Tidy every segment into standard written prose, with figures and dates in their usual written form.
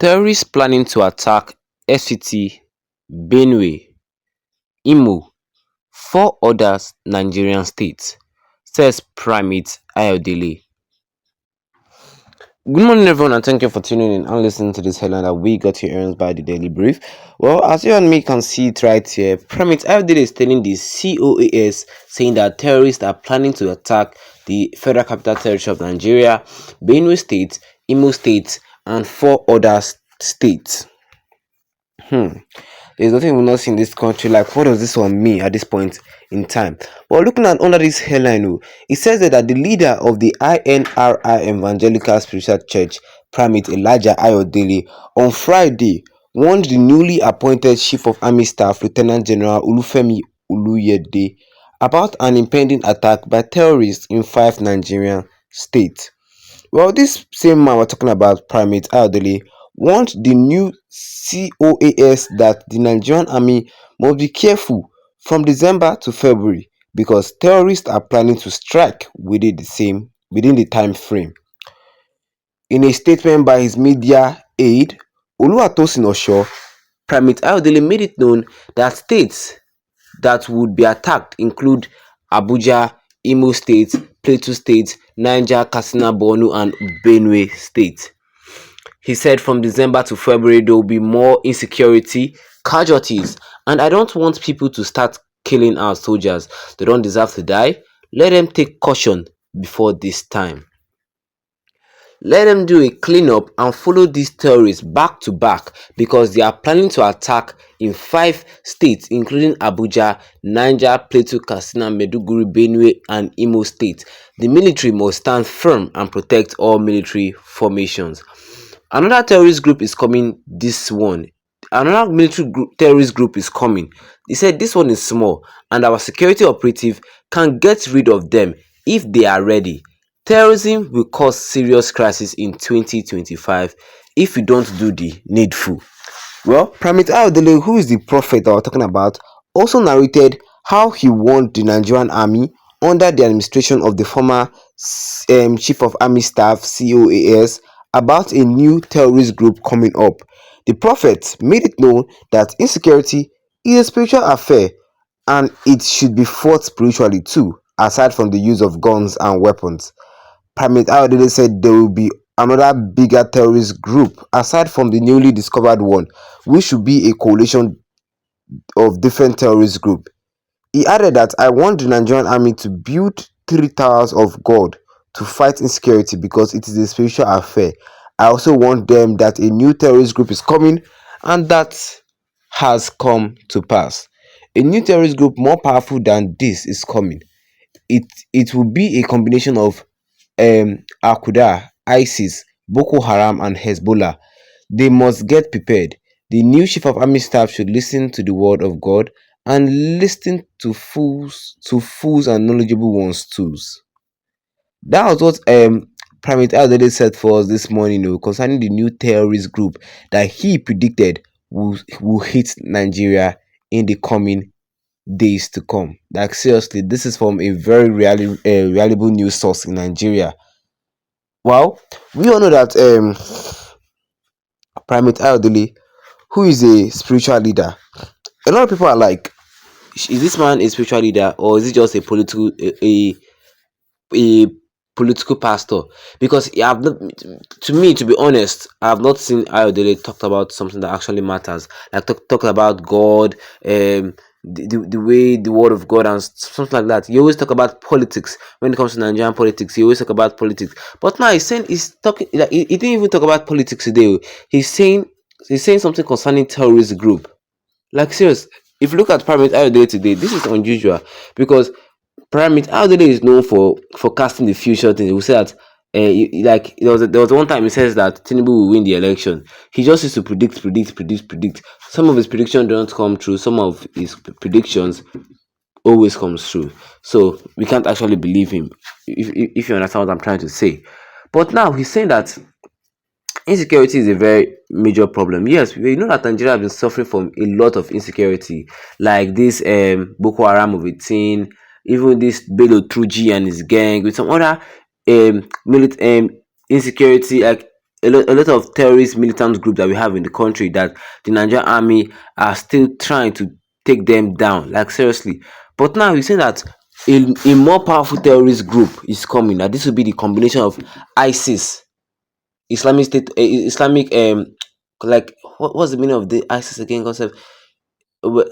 Terrorists planning to attack FCT, Benue, Imo, four other Nigerian states, says Primate Ayodele. Good morning, everyone, and thank you for tuning in and listening to this headline that we got your earnings by the Daily Brief. Well, as you and me can see it right here, Primate Ayodele is telling the COAS saying that terrorists are planning to attack the Federal Capital Territory of Nigeria, Benue State, Imo State, and four other states. There's nothing we're not seeing in this country. Like, what does this one mean at this point in time? Well, looking at under this headline, it says that the leader of the INRI Evangelical Spiritual Church, Primate Elijah Ayodele, on Friday warned the newly appointed Chief of Army Staff, Lieutenant General Olufemi Oluyede, about an impending attack by terrorists in 5 Nigerian states. Well, this same man we're talking about, Primate Ayodele, warned the new COAS that the Nigerian army must be careful from December to February because terrorists are planning to strike within the time frame. In a statement by his media aide, Oluwatosin Osho, Primate Ayodele made it known that states that would be attacked include Abuja, Imo State, Plateau State, Niger, Katsina, Borno, and Benue State. He said from December to February there will be more insecurity, casualties, and I don't want people to start killing our soldiers. They don't deserve to die. Let them take caution before this time. Let them do a cleanup and follow these terrorists back to back because they are planning to attack in 5 states including Abuja, Niger, Plateau, Katsina, Maiduguri, Benue, and Imo State. The military must stand firm and protect all military formations. Another terrorist group is coming. Another terrorist group is coming. He said this one is small and our security operative can get rid of them if they are ready. Terrorism will cause serious crisis in 2025 if we don't do the needful. Well, Primate Ayodele, who is the prophet that we're talking about, also narrated how he warned the Nigerian army under the administration of the former Chief of Army Staff (COAS) about a new terrorist group coming up. The prophet made it known that insecurity is a spiritual affair and it should be fought spiritually too, aside from the use of guns and weapons. Primate Ayodele said there will be another bigger terrorist group aside from the newly discovered one, which should be a coalition of different terrorist groups. He added that I want the Nigerian army to build 3 towers of God to fight insecurity because it is a spiritual affair. I also want them that a new terrorist group is coming, and that has come to pass. A new terrorist group more powerful than this is coming. It will be a combination of Al-Qaeda, ISIS, Boko Haram, and Hezbollah. They must get prepared. The new chief of army staff should listen to the word of God and listen to fools and knowledgeable ones too. That was what Primate Ayodele said for us this morning, concerning the new terrorist group that he predicted will hit Nigeria in the coming days to come. Like, seriously, this is from a very reliable news source in Nigeria. Well, we all know that Primate Ayodele, who is a spiritual leader, a lot of people are like, is this man a spiritual leader or is he just a political pastor? Because I have not, to me, to be honest, I have not seen Ayodele talked about something that actually matters, like talk about God, the way the word of God and something like that. You always talk about politics when it comes to Nigerian politics. You always talk about politics, but now he's talking like he didn't even talk about politics today. He's saying something concerning terrorist group. Like, serious. If you look at Primate Ayodele today, this is unusual because Primate Ayodele is known for forecasting the future things. He will say that like there was one time he says that Tinubu will win the election. He just used to predict. Some of his predictions don't come true. Some of his predictions always comes true. So we can't actually believe him. If you understand what I'm trying to say. But now he's saying that insecurity is a very major problem. Yes, we know that Nigeria has been suffering from a lot of insecurity, like this Boko Haram of a teen, even this Bello Truji and his gang, with some other insecurity, like a lot of terrorist militant groups that we have in the country that the Nigerian army are still trying to take them down. Like seriously. But now we say that a more powerful terrorist group is coming. That this will be the combination of ISIS, Islamic State, Islamic like what's the meaning of the ISIS again concept?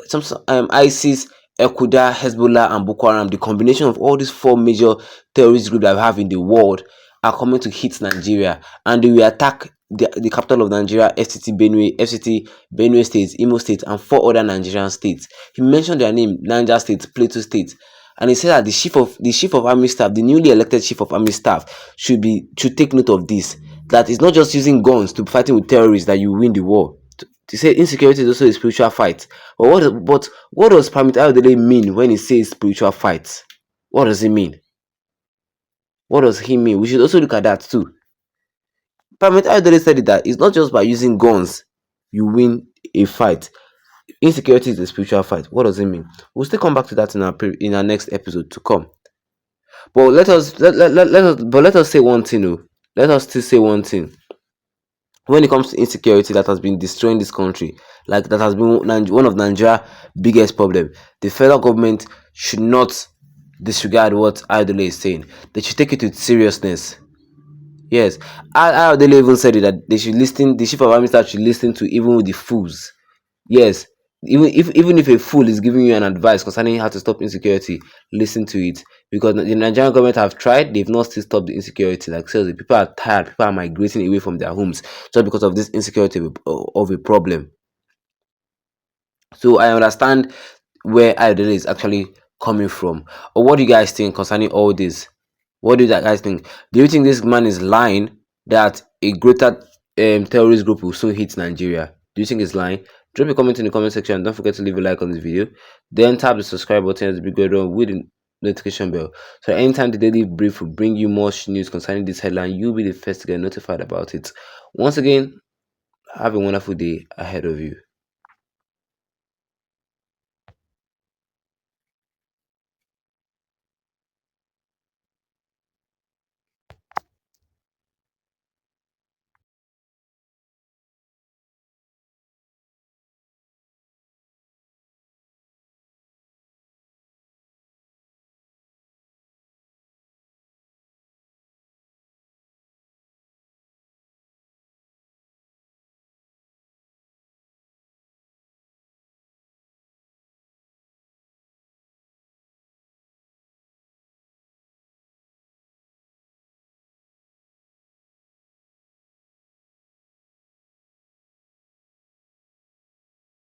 Some ISIS, Al-Qaeda, Hezbollah, and Boko Haram, the combination of all these four major terrorist groups that we have in the world are coming to hit Nigeria, and they will attack the capital of Nigeria, FCT, Benue State, Imo State, and four other Nigerian states. He mentioned their name: Niger State, Plateau State, and he said that the chief of army staff, the newly elected chief of army staff, should take note of this. That it's not just using guns to fighting with terrorists that you win the war. To say insecurity is also a spiritual fight. But what does Primate Ayodele mean when he says spiritual fight? What does he mean? What does he mean? We should also look at that too. Primate Ayodele said it that it's not just by using guns you win a fight. Insecurity is a spiritual fight. What does it mean? We'll still come back to that in our next episode to come. But let us say one thing. Oh. Let us still say one thing. When it comes to insecurity that has been destroying this country, like that has been one of Nigeria's biggest problem, the federal government should not disregard what Ayodele is saying. They should take it with seriousness. Yes, Ayodele even said it that they should listen. The chief of army staff should listen to even the fools. Yes, even if a fool is giving you an advice concerning how to stop insecurity, listen to it, because the Nigerian government have tried, they've not still stopped the insecurity. Like seriously, people are tired, people are migrating away from their homes just because of this insecurity of a problem. So I understand where Ayodele is actually coming from. Or what do you guys think concerning all this? What do you guys think? Do you think this man is lying that a greater terrorist group will soon hit Nigeria? Do you think he's lying? Drop a comment in the comment section. Don't forget to leave a like on this video. Then tap the subscribe button as the big red one with the notification bell. So anytime the daily brief will bring you more news concerning this headline, you'll be the first to get notified about it. Once again, have a wonderful day ahead of you.